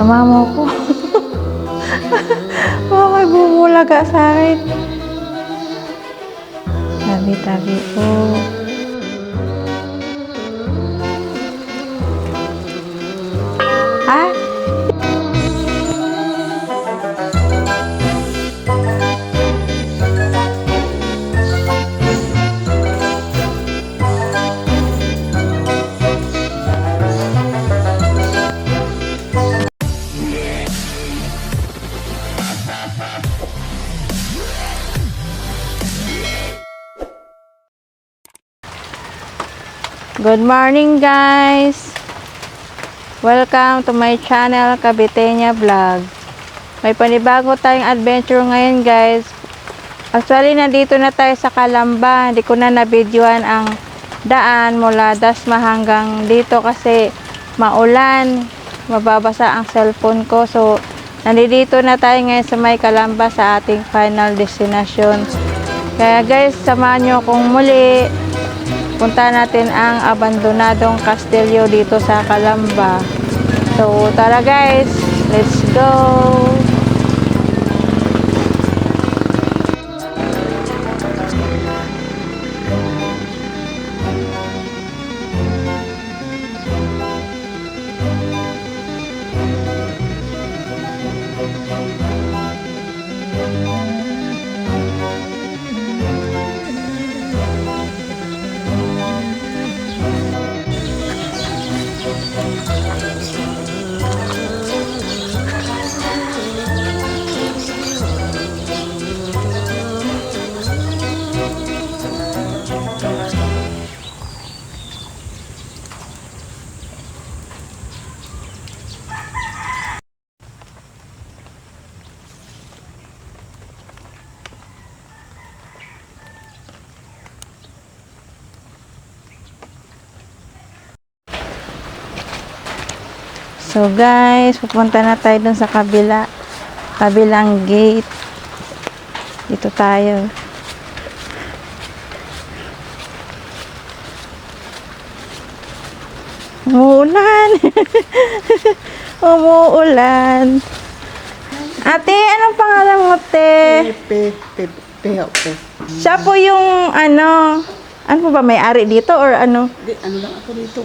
Sama mo ko. Baka may bumulaga sa akin. Tabi-tabi po. Ah? Good morning guys! Welcome to my channel, Kabitenya Vlog. May panibago tayong adventure ngayon guys. Actually, nandito na tayo sa Calamba. Hindi ko na nabidyoan ang daan mula Dasma hanggang dito kasi maulan. Mababasa ang cellphone ko. So, nandito na tayo ngayon sa may Calamba sa ating final destination. Kaya guys, samahan nyo kong muli. Punta natin ang abandonadong kastelyo dito sa Calamba. So, tara guys, let's go! So guys, pupunta na tayo dun sa kabilang gate. Dito tayo. Umuulan. Umuulan. Ate, anong pangalan mo, te? Pe. Siya po yung ano po ba, may-ari dito or ano? Ano lang ako dito.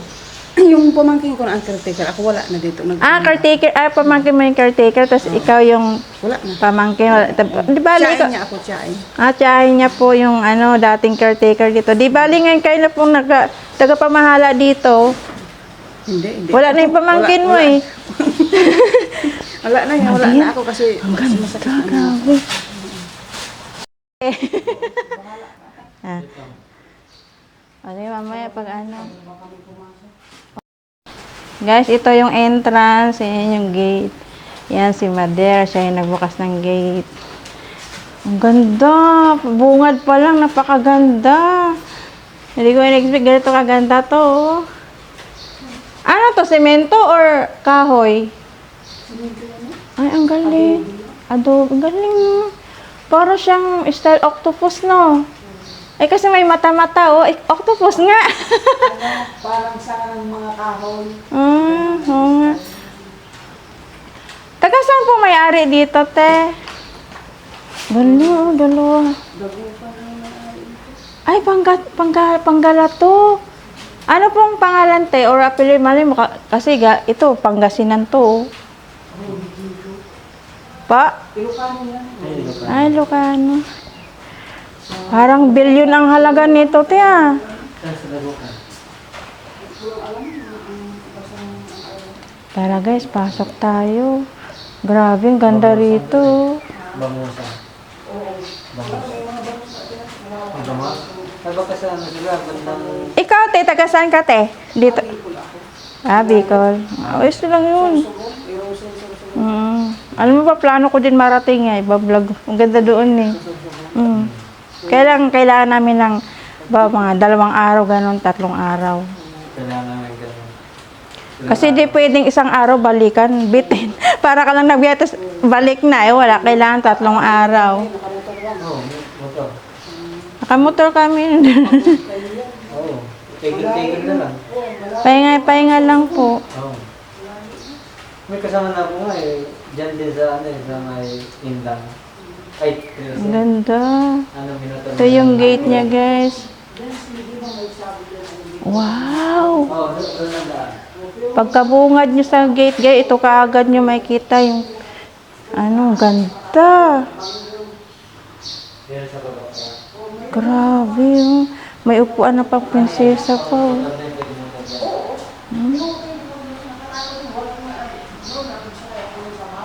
Yung pamangkin ko na ang caretaker, ako wala na dito. Caretaker. Pamangkin mo yung caretaker, tapos ikaw yung Wala na. pamangkin. Di ba, Tiyahin niya ako, tiyahin. tiyahin niya po yung dating caretaker dito. Di bali ngayon kayo na pong tagapamahala dito. Hindi. Wala na yung pamangkin mo eh. Wala na ako kasi masakit na. Ano mamaya pag ano. Guys, ito yung entrance. Yan yung gate. Yan si Mader. Siya yung nagbukas ng gate. Ang ganda. Bungad pa lang. Napakaganda. Hindi ko in-expect ganito kaganda to. Ano to? Semento or kahoy? Ay, ang galing. Adobe. Ang galing. Para siyang style octopus, no? Ay, kasi may mata-mata, oh. Octopus nga. Parang sa mga kahoy. Oo nga. Taga saan po may-ari dito, te? Dalawa. Ay, Panggala to. Ano pong pangalan, te? Or apelyido, mali mo kasi ito, Pangasinan to. Pa? Ilocano yan. Ay, Ilocano. Parang bilyon ang halaga nito, te, ah. Tara guys, pasok tayo. Grabe, ang ganda rito. Bangusa. Ikaw, te, taga saan ka, te? Dito. Bicol. Ayos lang yun. Alam mo ba, plano ko din marating eh. Bablog. Ang ganda doon eh. Kailangan namin ng mga 2 araw, ganun, 3 araw. Kailangan ng ganun. Kasi di pwedeng isang araw balikan, bitin. Para ka lang nagbiyatas, balik na eh. Wala, kailangan 3 araw. Oo, motor. Nakamotor kami. Oo. Tigil-tigil na lang. Pahinga lang po. Oo. May kasama na ako nga eh. Diyan din sa ano eh, sa may Indang. Ay, Ang ganda. ano binato? Ito yung gate niya, guys. Wow! Oo, doon na daan. Pagkabungad nyo sa gate, guys, ito kaagad nyo makikita yung ano, ganda. Dito sa baba. Grabe, oh. May upuan na pang prinsesa pa, oh.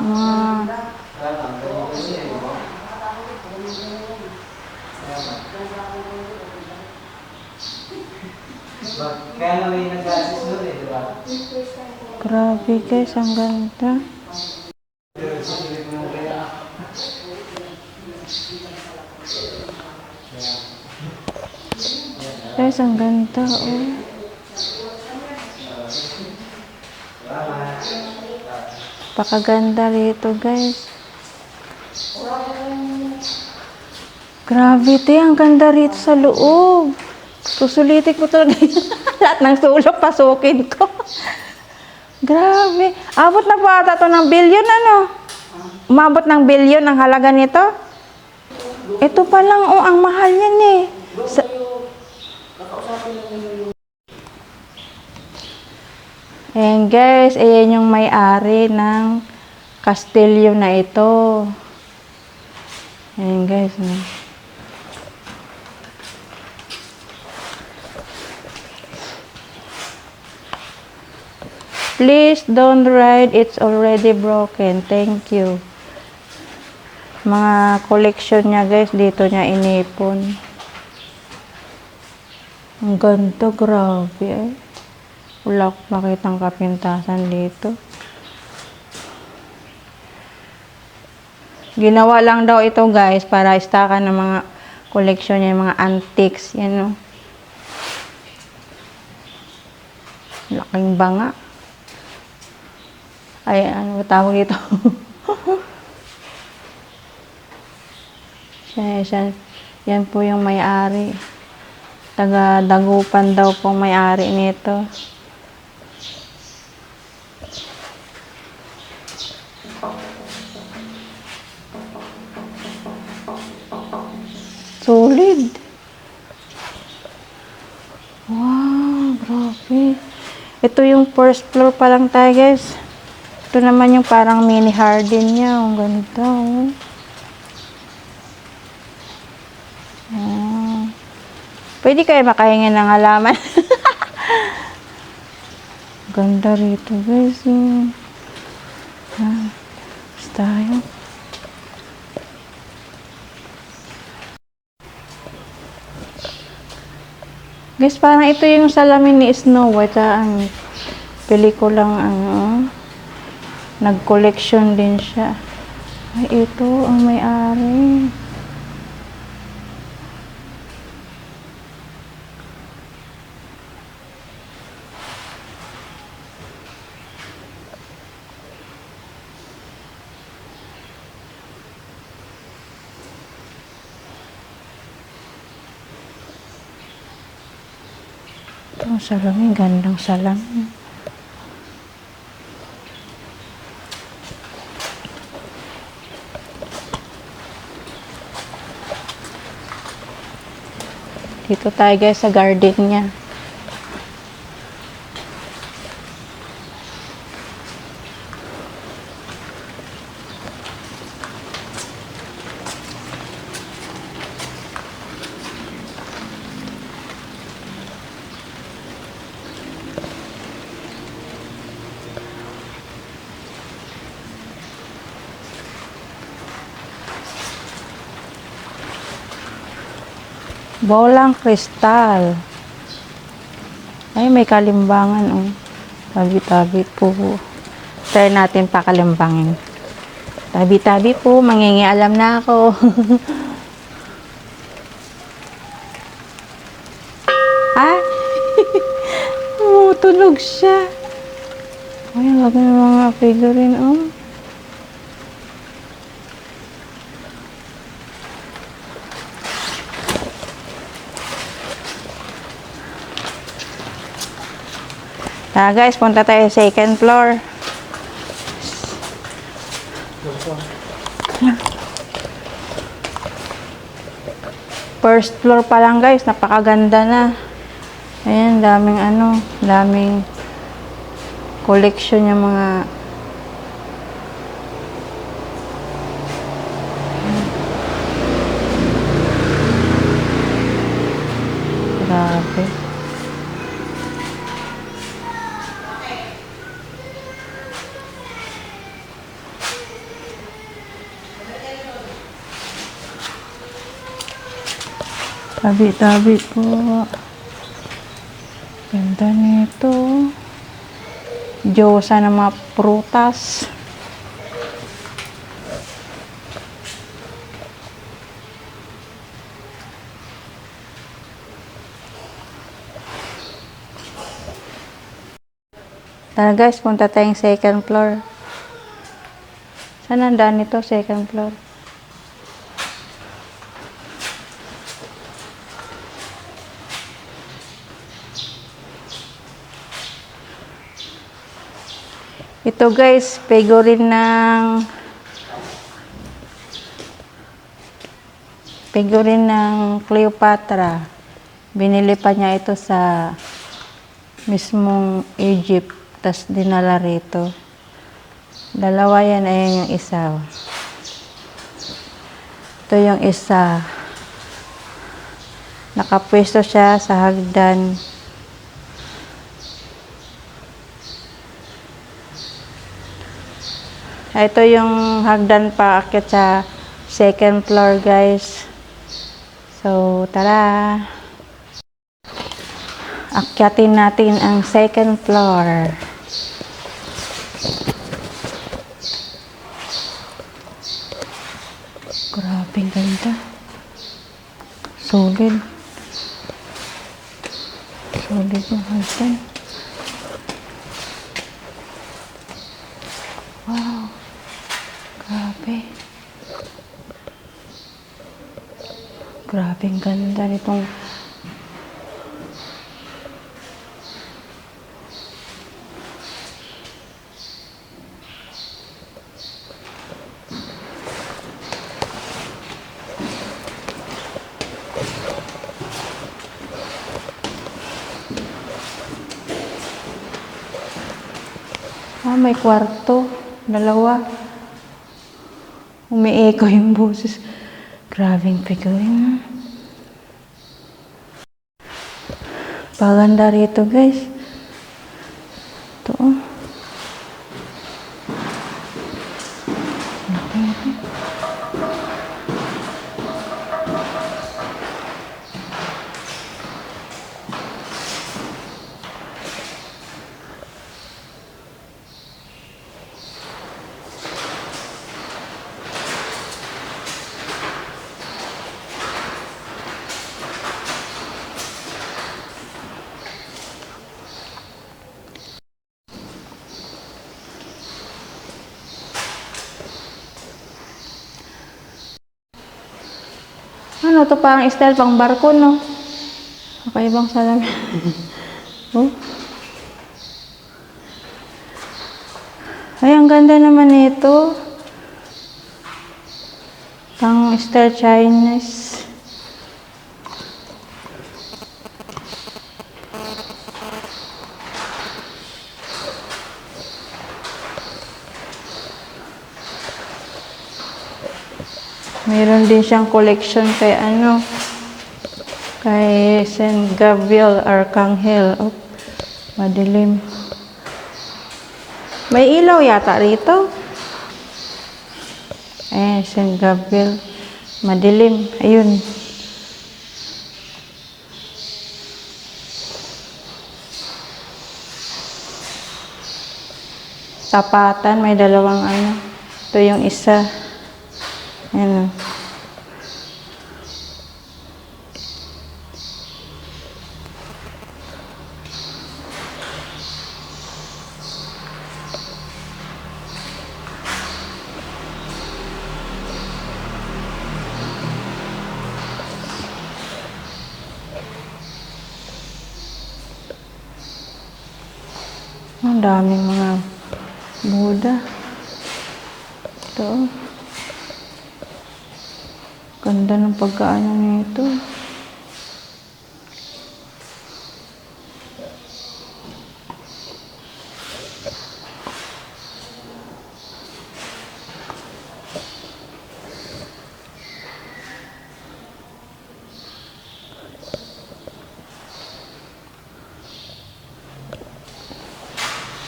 Ah, Kaya nga may nag-assist doon eh, di ba? grabe, guys, ang ganda. Pero sisilip mo kaya. Guys, ang ganda, oh. Pakaganda rito, guys. Grabe, te, ang ganda rito sa loob. Susulitin ko talaga. Lahat ng sulok, pasukin ko. Grabe. Abot na po ata to ng bilyon, ano? Umabot ng bilyon ang halaga nito? Ito pa lang, oh, ang mahal yan eh. Sa- Ayan guys, ayan yung may-ari ng kastilyo na ito. Ayan guys. No? Please don't ride, it's already broken. Thank you. Mga collection niya guys, dito niya inipon. Ang ganda, grabe eh. Wala akong makitang kapintasan dito. Ginawa lang daw ito guys para istakan ng mga collection niya, mga antiques. Yan o. Laking banga. Ay, ano ba tawag dito? Yan po yung may-ari. Taga-Dagupan daw pong may-ari nito. Solid. Wow, grabe. Ito yung first floor pa lang tayo, guys. Ito naman yung parang mini garden niya. Ang ganda, oh. Oh. Pwede kayo makahingi ng halaman. Ganda rito, guys. Basta tayo. Guys, parang ito yung salamin ni Snow White. Ang pelikulang ano, nag-collection din siya. Ay, ito ang may-ari. Ito ang salamin, gandang salamin. Dito tayo guys sa garden niya. Bolang kristal. Ay, may kalimbangan, oh. Tabi-tabi po. Try natin pakalimbangin. Tabi-tabi po, mangingialam na ako. Ah! Tunog siya. Ay, ang laki ng mga figurine, oh. Guys, punta tayo sa second floor. First floor pa lang guys, napakaganda na. Ayan, daming collection yung mga grabe. Tabi-tabi po. Ganda nito. Diyosa ng mga prutas. Tara guys, punta tayong second floor. Saan ang daan nito? Second floor. Ito guys, figurine ng Cleopatra. Binili pa niya ito sa mismong Egypt, tas dinala rito. Dalawa yan, ayan yung isa. Ito yung isa. Nakapwesto siya sa hagdan. Ito yung hagdan pa akyat sa second floor guys. So, tara. Akyatin natin ang second floor. Grabe, ganda. Solid. Solid yung hagdan. Wow. Grabe. Grabe, ang ganda nitong may kwarto. Dalawa. Umiiko yung boses. Grabing figurine. Paganda rito guys. Ito oh. Ano to, parang style pang barko, no? Kakaibang salamin. Oh. Ay, ang ganda naman nito. Pang style Chinese. Meron din siyang collection kay kay Saint Gabriel Arcangel. Oh, madilim. May ilaw yata rito. Saint Gabriel. Madilim. Ayun. Tapatan, may dalawang Ito yung isa. Ayan. Ang daming mga Buddha. Ito Ito. Ganda ng pagkaano nito.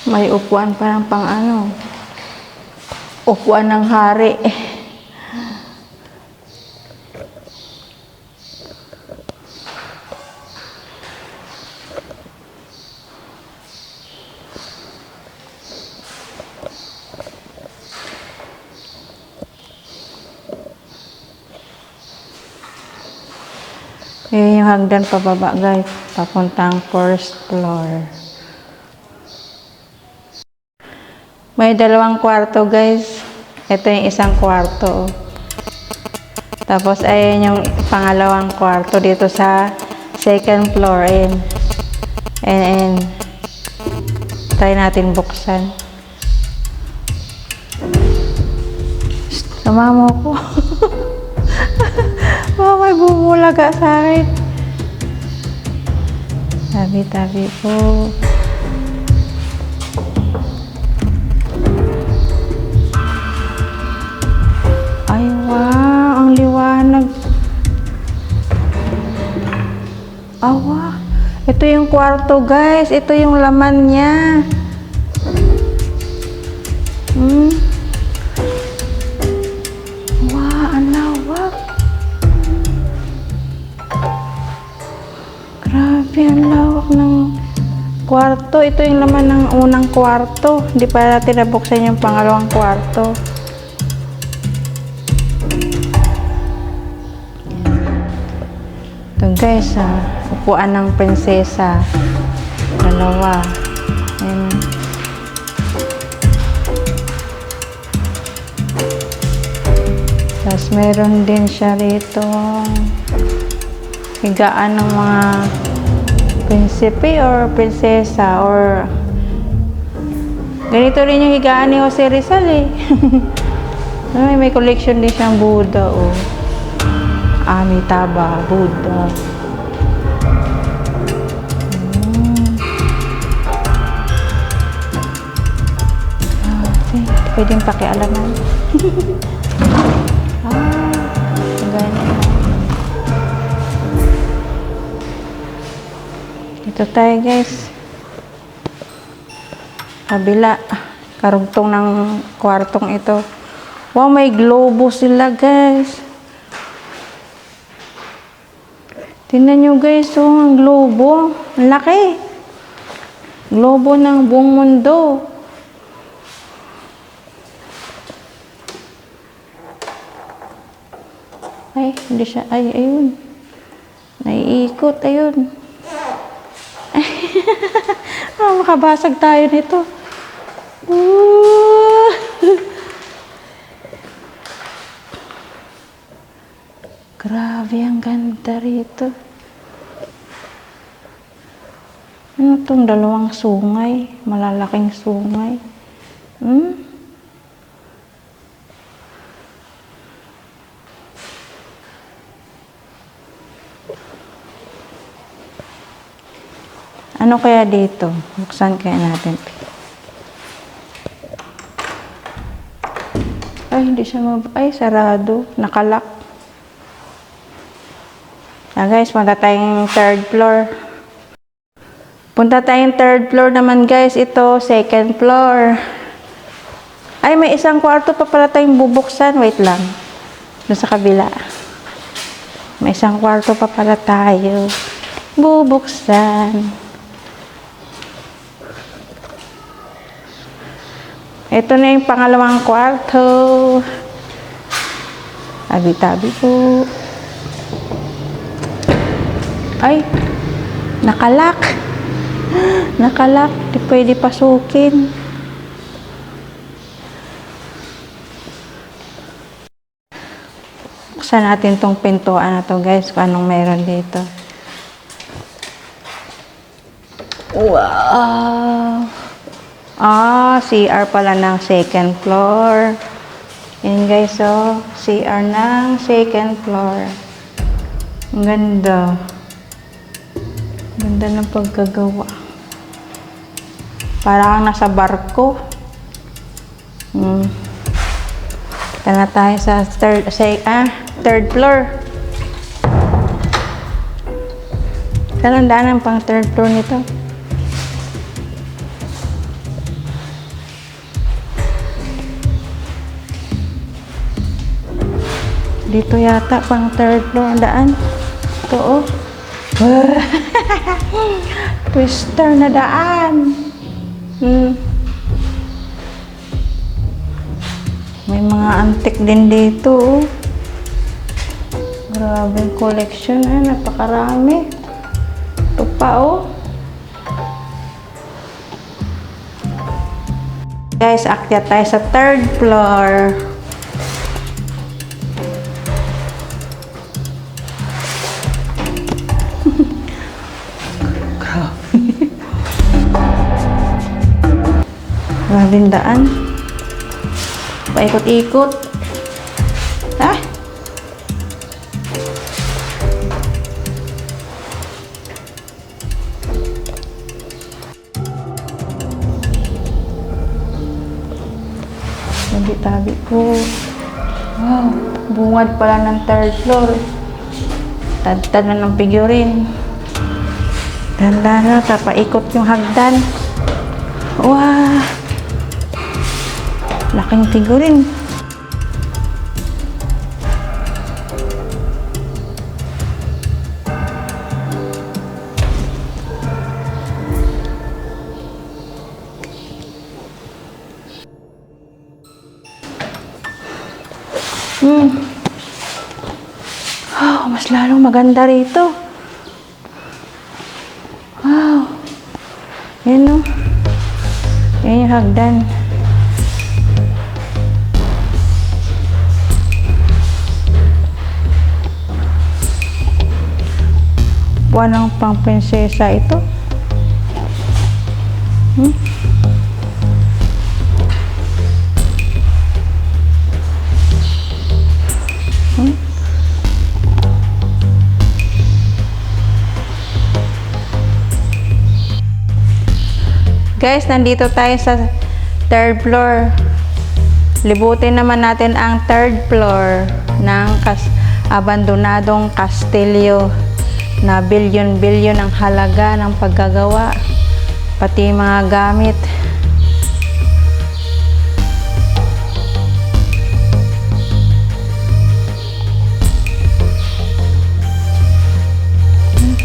May upuan pa ng pang ano. Upuan ng hari. Yun yung hagdan pababa guys. Papuntang first floor. May dalawang kwarto guys. Ito yung isang kwarto. Tapos ayan yung pangalawang kwarto dito sa second floor. Ayan. And try natin buksan. Tumamo ko. Baka may bumulaga sa akin. Tabi-tabi po. Ay, wow! Ang liwanag. Awa! Ito yung kwarto, guys. Ito yung laman niya. Wow! Ang lawak. Grabe, ang lawak ng kwarto. Ito yung laman ng unang kwarto. Hindi pa natin nabuksan yung pangalawang kwarto. Ito guys, upuan ng prinsesa. Dalawa. Ayan. Tapos meron din siya rito higaan ng mga prinsipe or prinsesa or ganito rin yung higaan ni Jose Rizal eh. May collection din siyang Buddha oh. Amitabha, Buddha. Okay, pwedeng pakialaman. Ganyan. Dito tayo guys. Kabila. Karugtong ng kwartong ito. Wow, may globo sila guys. Tingnan nyo guys, oh, ang globo. Ang laki. Globo ng buong mundo. Ay, hindi siya. Ay, ayun. Naiikot, ayun. Makabasag tayo nito. Grabe, ang ganda rito. Ano itong dalawang sungay? Malalaking sungay. Ano kaya dito? Buksan kaya natin. Ay, hindi siya ay, sarado. Nakalock. Guys, punta tayong third floor. Punta tayong third floor naman guys. Ito, second floor. Ay, may isang kwarto pa pala tayong bubuksan. Wait lang. Doon sa kabila. May isang kwarto pa pala tayo bubuksan. Ito na yung pangalawang kwarto. Tabi-tabi po. Ay, nakalock. Nakalock. Di pwede pasukin. Buksan natin tong pintuan na to guys, kung anong meron dito. Wow! CR pala ng second floor. Yan guys, so CR ng second floor. Ang ganda. Ganda ng pagkagawa. Parang nasa barko. Punta na tayo sa third floor. Saan ang daanan pang third floor nito? Dito yata pang third floor ang daan. Ito oh. Twister na daan. May mga antik din dito oh. Grabe collection napakarami. Ito pa oh. Guys, akyat tayo sa third floor. Grabing daan. Paikot-ikot. Ah! Tabi-tabi ko. Wow! Bungad pala ng third floor. Tad-tad na ng figurine. Ganda na. Paikot yung hagdan. Wow! Laking figurine. Oh, mas lalong maganda rito. Wow. Yan o. Yan yung hagdan. Buwan ng pang prinsesa ito. Guys, nandito tayo sa third floor. Libutin naman natin ang third floor ng abandonadong kastilyo na bilyon-bilyon ang halaga ng paggagawa, pati mga gamit.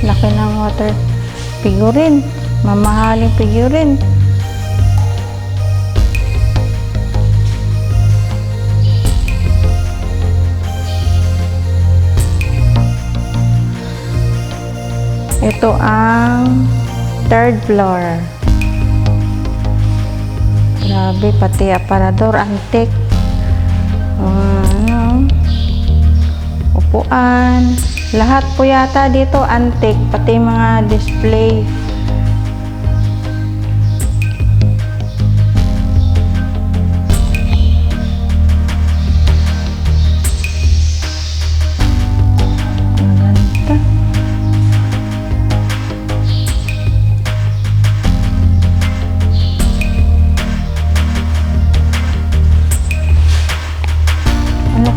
Laki ng water figurine, mamahaling figurine. Ito ang third floor. Grabe, pati aparador, antik. Upuan. Lahat po yata dito antik, pati mga display.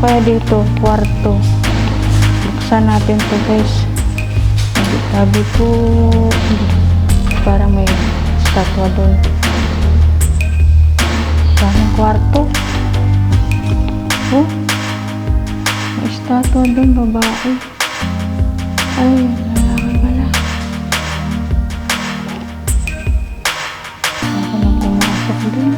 Kaya dito, kwarto. Buksan natin to guys. Sabi ko, parang may statwa doon. Parang kwarto. Oh, may statwa doon, babae. Ay, lalaki pala. Ako nang pumasok doon.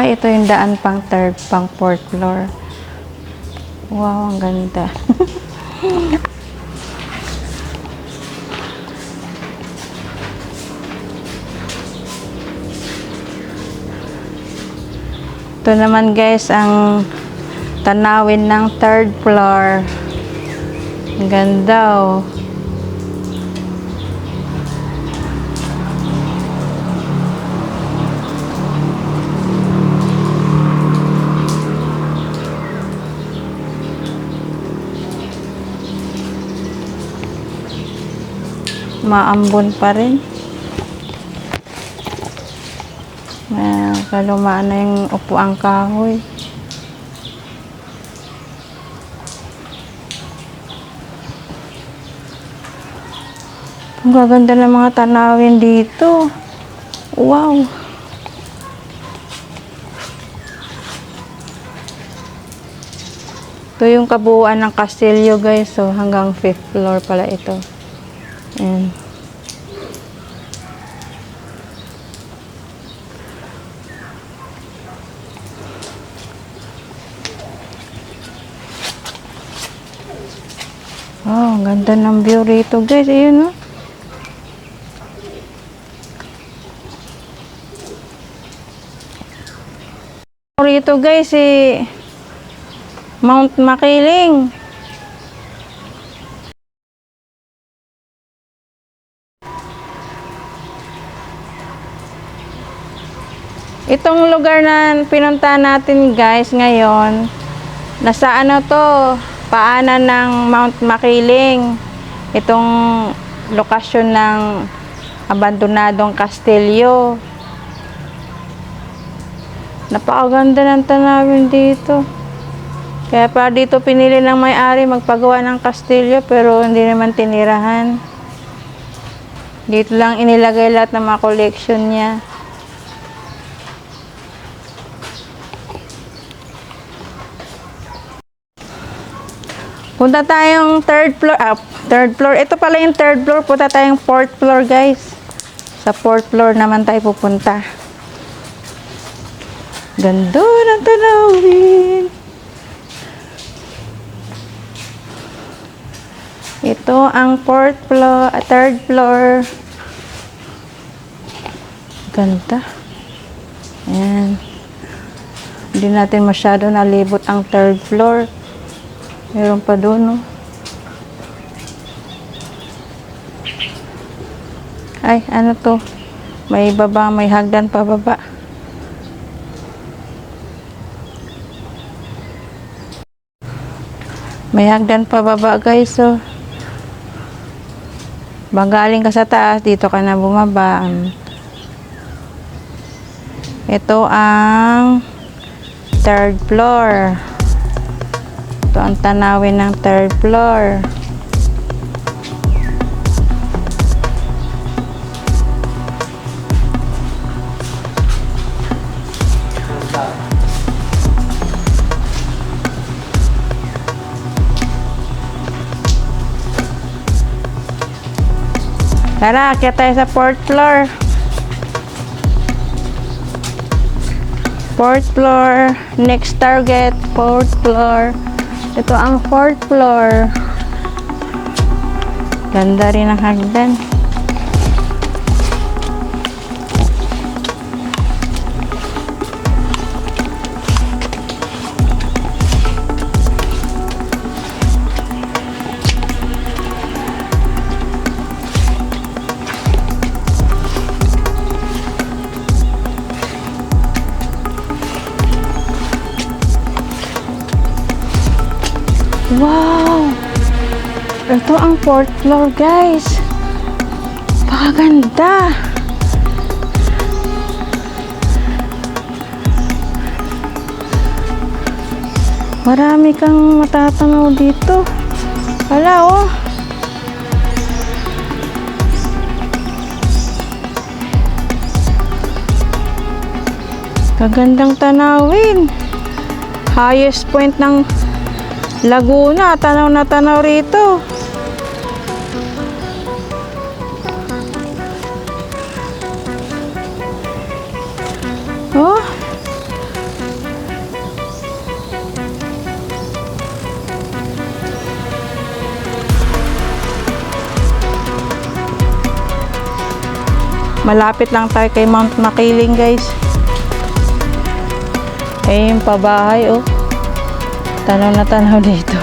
Ito yung daan pang third, pang fourth floor. Wow, ang ganda. Ito naman guys ang tanawin ng third floor. Ang ganda oh. Maambon pa rin. Kalumaan na yung upuang kahoy. Ang gaganda ng mga tanawin dito. Wow! Ito yung kabuuan ng kastilyo guys. So hanggang 5th floor pala ito. Ayan. Oh, ang ganda ng view rito guys. Ayun oh. Rito guys Mount Makiling. Itong lugar na pinunta natin guys ngayon, nasa ano to, paanan ng Mount Makiling. Itong lokasyon ng abandonadong kastilyo. Napakaganda ng tanawin dito. Kaya pa dito pinili ng may-ari magpagawa ng kastilyo pero hindi naman tinirahan. Dito lang inilagay lahat ng mga collection niya. Punta tayong third floor. Ito pala yung third floor. Punta tayong fourth floor, guys. Sa fourth floor naman tayo pupunta. Ganda ng tanawin. Ito ang third floor. Ganda. Ayan. Hindi natin masyado nalibot ang third floor. Meron pa doon, no? Ay, ano to? May baba, may hagdan pa baba. May hagdan pa baba, guys, so. Bagaling ka sa taas, dito ka na bumaba. Ito ang third floor. Ito ang tanawin ng third floor. Tara, akyat tayo sa fourth floor. Fourth floor. Next target, fourth floor. Ito ang fourth floor. Ganda rin ang hagdan. Wow! Ito ang fourth floor, guys. Pakaganda. Marami kang matatanaw dito. Wala, oh. Kagandang tanawin. Highest point ng Laguna, tanaw na tanaw rito. Oh. Malapit lang tayo kay Mount Makiling, guys. Eh, yung pabahay, oh. Tanaw na tanaw dito.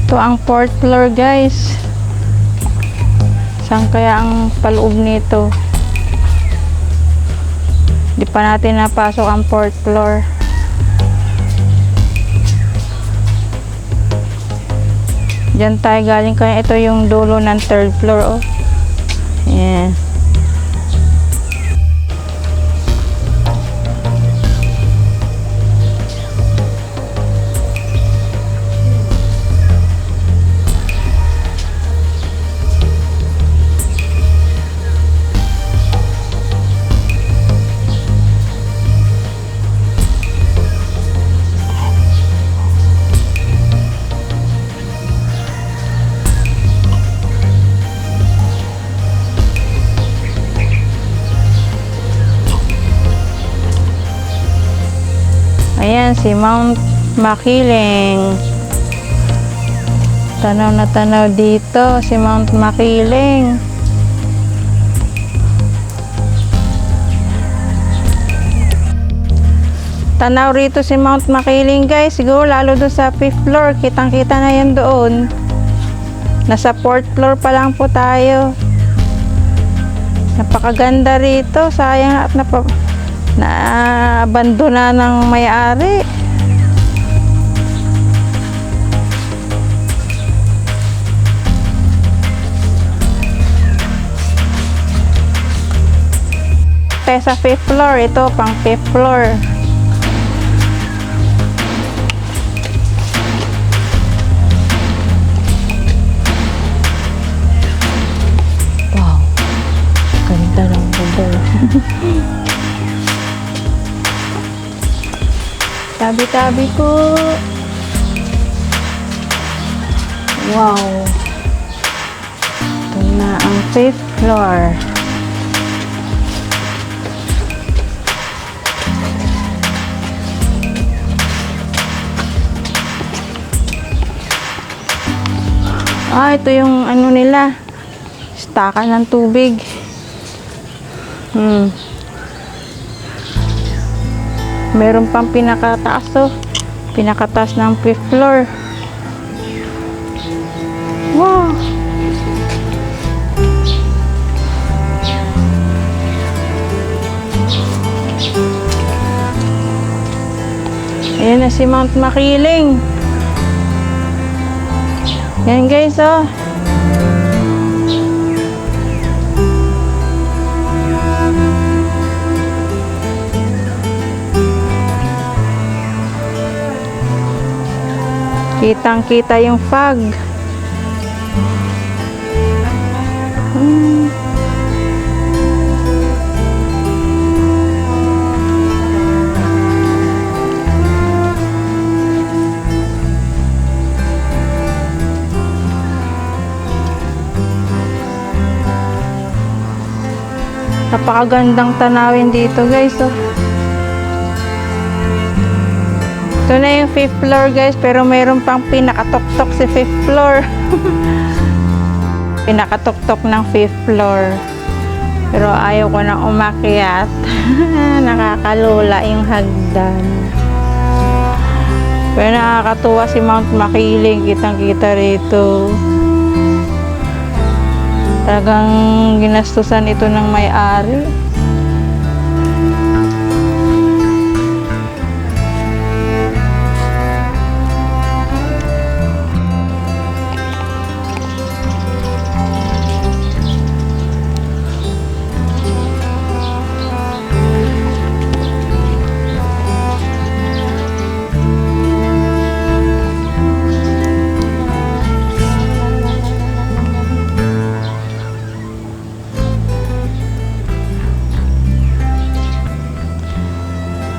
Ito ang fourth floor, guys. Saan kaya ang paloob nito? Di pa natin napasok ang fourth floor. Diyan tayo galing, kaya ito yung dulo ng third floor, oh. Yeah. Ayan, si Mount Makiling. Tanaw na tanaw dito, si Mount Makiling. Tanaw rito si Mount Makiling, guys. Siguro lalo doon sa 5th floor. Kitang-kita na yan doon. Nasa 4th floor pa lang po tayo. Napakaganda rito. Sayang at na-abandona ng may-ari. Tayo sa 5th floor. Ito, pang 5th floor. Wow. Ganda ng lugar. Tabi-tabi ko. Wow. Ito na ang 5th floor. Ito yung ano nila. Stakan ng tubig. Meron pang pinakataas, oh. Pinakataas ng 5th floor. Wow! Ayan na si Mount Makiling. Yan, guys, oh. Kitang-kita yung fog. Napakagandang tanawin dito, guys, oh. Ito na yung 5th floor, guys, pero mayroon pang pinakatuktok si 5th floor. Pinakatuktok ng 5th floor. Pero ayaw ko nang umakyat. Nakakalula yung hagdan. Pero nakakatuwa si Mount Makiling. Kitang-kita rito. Talagang ginastusan ito ng may-ari.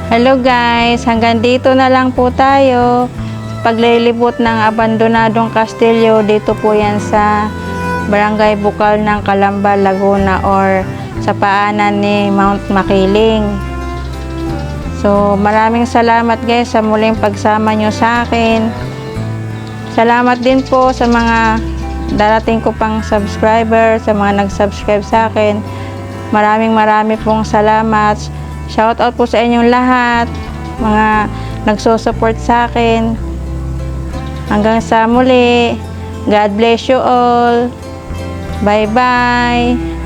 Hello guys, hanggang dito na lang po tayo. Paglilibot ng abandonadong kastilyo, dito po yan sa Barangay Bukal ng Calamba, Laguna or sa paanan ni Mount Makiling. So maraming salamat guys sa muling pagsama nyo sa akin. Salamat din po sa mga darating ko pang subscriber, sa mga nag-subscribe sa akin. Maraming pong salamat. Shout out po sa inyong lahat, mga nagso-support sa akin. Hanggang sa muli. God bless you all. Bye-bye.